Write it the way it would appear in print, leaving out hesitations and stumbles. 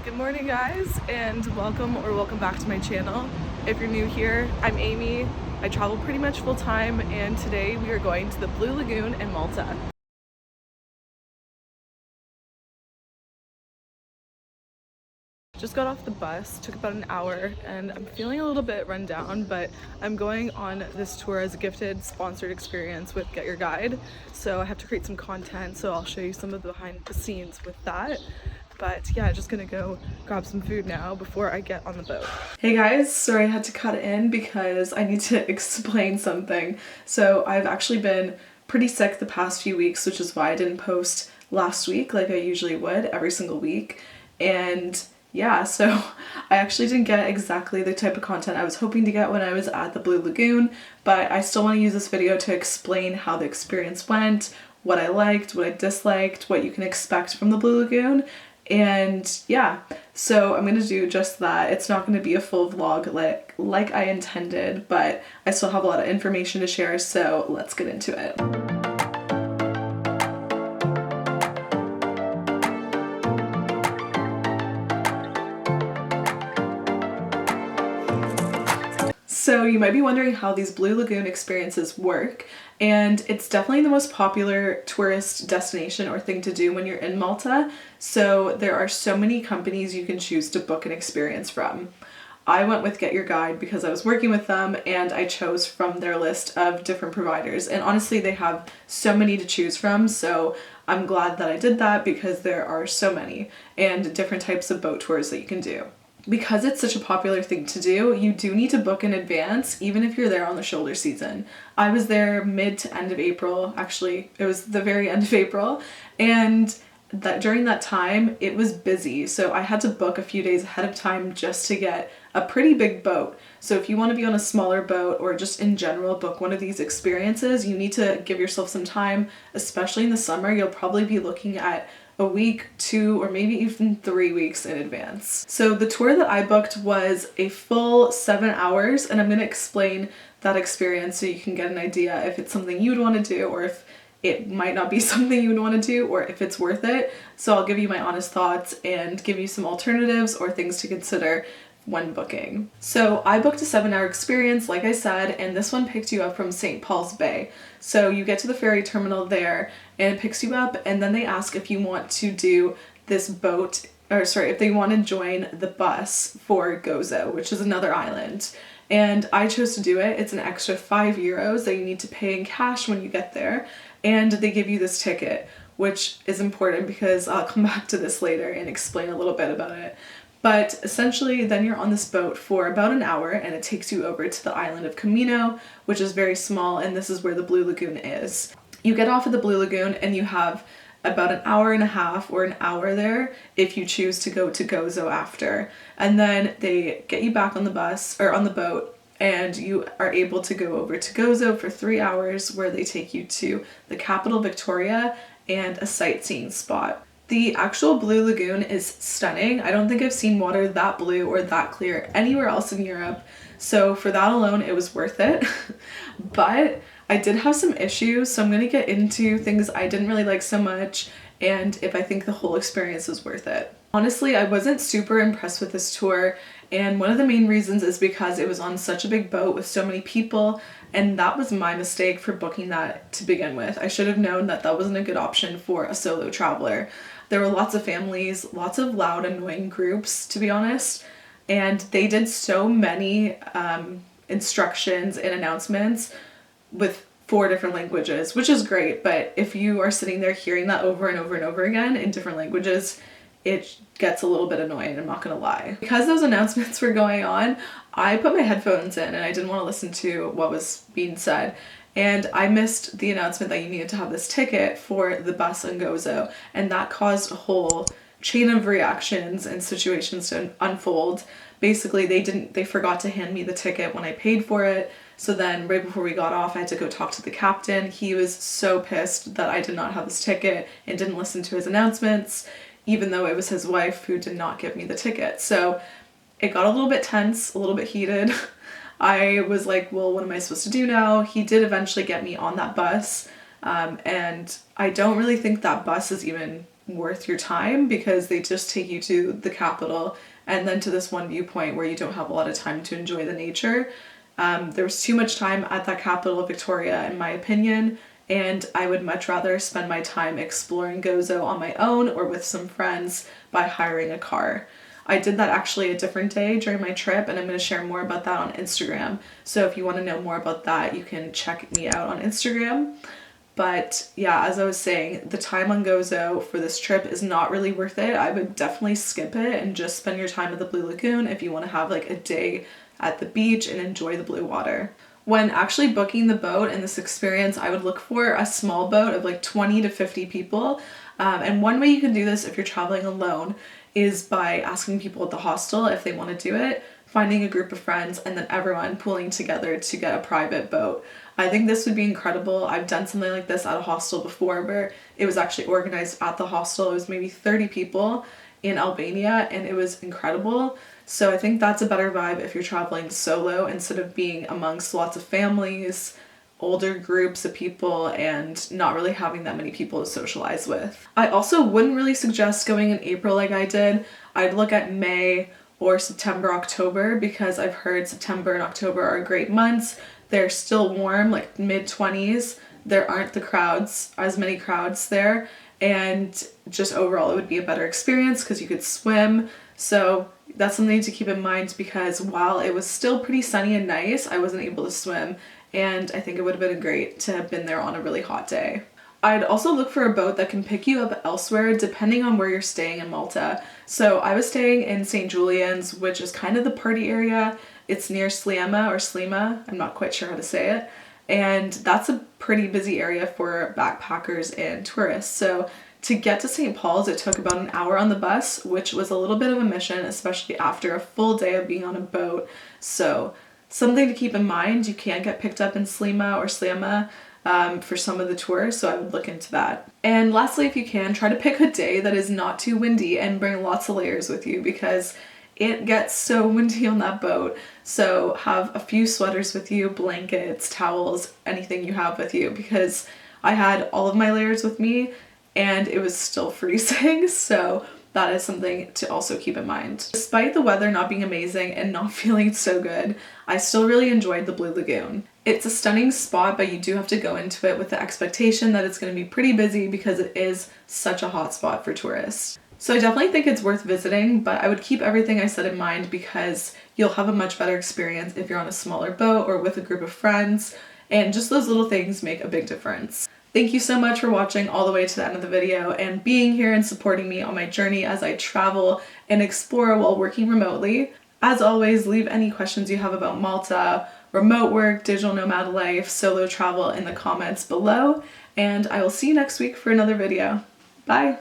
Good morning guys, and welcome back to my channel. If you're new here, I'm Amy. I travel pretty much full time, and today we are going to the Blue Lagoon in Malta. Just got off the bus, took about an hour, and I'm feeling a little bit run down, but I'm going on this tour as a gifted sponsored experience with Get Your Guide. So I have to create some content, so I'll show you some of the behind the scenes with that. But yeah, just gonna go grab some food now before I get on the boat. Hey guys, sorry I had to cut in because I need to explain something. So I've actually been pretty sick the past few weeks, which is why I didn't post last week like I usually would every single week. And yeah, so I actually didn't get exactly the type of content I was hoping to get when I was at the Blue Lagoon, but I still want to use this video to explain how the experience went, what I liked, what I disliked, what you can expect from the Blue Lagoon. And yeah, so I'm gonna do just that. It's not gonna be a full vlog like I intended, but I still have a lot of information to share, so let's get into it. So you might be wondering how these Blue Lagoon experiences work, and it's definitely the most popular tourist destination or thing to do when you're in Malta. So there are so many companies you can choose to book an experience from. I went with Get Your Guide because I was working with them, and I chose from their list of different providers. And honestly, they have so many to choose from, so I'm glad that I did that because there are so many and different types of boat tours that you can do. Because it's such a popular thing to do, you do need to book in advance, even if you're there on the shoulder season. I was there mid to end of April, actually, it was the very end of April, and that during that time, it was busy, so I had to book a few days ahead of time just to get a pretty big boat. So if you want to be on a smaller boat or just in general book one of these experiences, you need to give yourself some time, especially in the summer. You'll probably be looking at a week, 2, or maybe even 3 weeks in advance. So the tour that I booked was a full 7 hours, and I'm going to explain that experience so you can get an idea if it's something you'd want to do, or if it might not be something you would want to do, or if it's worth it. So I'll give you my honest thoughts and give you some alternatives or things to consider when booking. So I booked a 7-hour experience, like I said, and this one picked you up from St. Paul's Bay. So you get to the ferry terminal there and it picks you up, and then they ask if you want to do this boat, or sorry, if they want to join the bus for Gozo, which is another island. And I chose to do it. It's an extra €5 that you need to pay in cash when you get there, and they give you this ticket, which is important because I'll come back to this later and explain a little bit about it. But essentially, then you're on this boat for about an hour, and it takes you over to the island of Camino, which is very small, and this is where the Blue Lagoon is. You get off at the Blue Lagoon and you have about an hour and a half or an hour there if you choose to go to Gozo after. And then they get you back on the bus or on the boat, and you are able to go over to Gozo for 3 hours, where they take you to the capital Victoria and a sightseeing spot. The actual Blue Lagoon is stunning. I don't think I've seen water that blue or that clear anywhere else in Europe. So for that alone, it was worth it. But I did have some issues, so I'm going to get into things I didn't really like so much and if I think the whole experience was worth it. Honestly, I wasn't super impressed with this tour, and one of the main reasons is because it was on such a big boat with so many people, and that was my mistake for booking that to begin with. I should have known that that wasn't a good option for a solo traveler. There were lots of families, lots of loud, annoying groups, to be honest, and they did so many instructions and announcements with 4 different languages, which is great, but if you are sitting there hearing that over and over and over again in different languages, it gets a little bit annoying, I'm not gonna lie. Because those announcements were going on, I put my headphones in and I didn't want to listen to what was being said. And I missed the announcement that you needed to have this ticket for the bus in Gozo, and that caused a whole chain of reactions and situations to unfold. Basically, they forgot to hand me the ticket when I paid for it. So then right before we got off, I had to go talk to the captain. He was so pissed that I did not have his ticket and didn't listen to his announcements, even though it was his wife who did not give me the ticket. So it got a little bit tense, a little bit heated. I was like, well, what am I supposed to do now? He did eventually get me on that bus, and I don't really think that bus is even worth your time because they just take you to the capital and then to this one viewpoint where you don't have a lot of time to enjoy the nature. There was too much time at that capital, Victoria, in my opinion, and I would much rather spend my time exploring Gozo on my own or with some friends by hiring a car. I did that actually a different day during my trip, and I'm going to share more about that on Instagram. So if you want to know more about that, you can check me out on Instagram. But yeah, as I was saying, the time on Gozo for this trip is not really worth it. I would definitely skip it and just spend your time at the Blue Lagoon if you want to have like a day at the beach and enjoy the blue water. When actually booking the boat and this experience, I would look for a small boat of like 20 to 50 people. And one way you can do this if you're traveling alone is by asking people at the hostel if they want to do it, finding a group of friends, and then everyone pooling together to get a private boat. I think this would be incredible. I've done something like this at a hostel before where it was actually organized at the hostel. It was maybe 30 people in Albania and it was incredible. So I think that's a better vibe if you're traveling solo instead of being amongst lots of families, older groups of people, and not really having that many people to socialize with. I also wouldn't really suggest going in April like I did. I'd look at May or September, October, because I've heard September and October are great months. They're still warm, like mid-20s. There aren't as many crowds there, and just overall it would be a better experience because you could swim. So that's something to keep in mind, because while it was still pretty sunny and nice, I wasn't able to swim, and I think it would have been great to have been there on a really hot day. I'd also look for a boat that can pick you up elsewhere depending on where you're staying in Malta. So I was staying in St. Julian's, which is kind of the party area. It's near Sliema or Slima, I'm not quite sure how to say it. And that's a pretty busy area for backpackers and tourists. So to get to St. Paul's, it took about an hour on the bus, which was a little bit of a mission, especially after a full day of being on a boat. So something to keep in mind, you can get picked up in Slima or Sliema for some of the tours, so I would look into that. And lastly, if you can, try to pick a day that is not too windy and bring lots of layers with you because it gets so windy on that boat. So have a few sweaters with you, blankets, towels, anything you have with you, because I had all of my layers with me and it was still freezing, so that is something to also keep in mind. Despite the weather not being amazing and not feeling so good, I still really enjoyed the Blue Lagoon. It's a stunning spot, but you do have to go into it with the expectation that it's going to be pretty busy because it is such a hot spot for tourists. So I definitely think it's worth visiting, but I would keep everything I said in mind because you'll have a much better experience if you're on a smaller boat or with a group of friends, and just those little things make a big difference. Thank you so much for watching all the way to the end of the video and being here and supporting me on my journey as I travel and explore while working remotely. As always, leave any questions you have about Malta, remote work, digital nomad life, solo travel in the comments below, and I will see you next week for another video. Bye!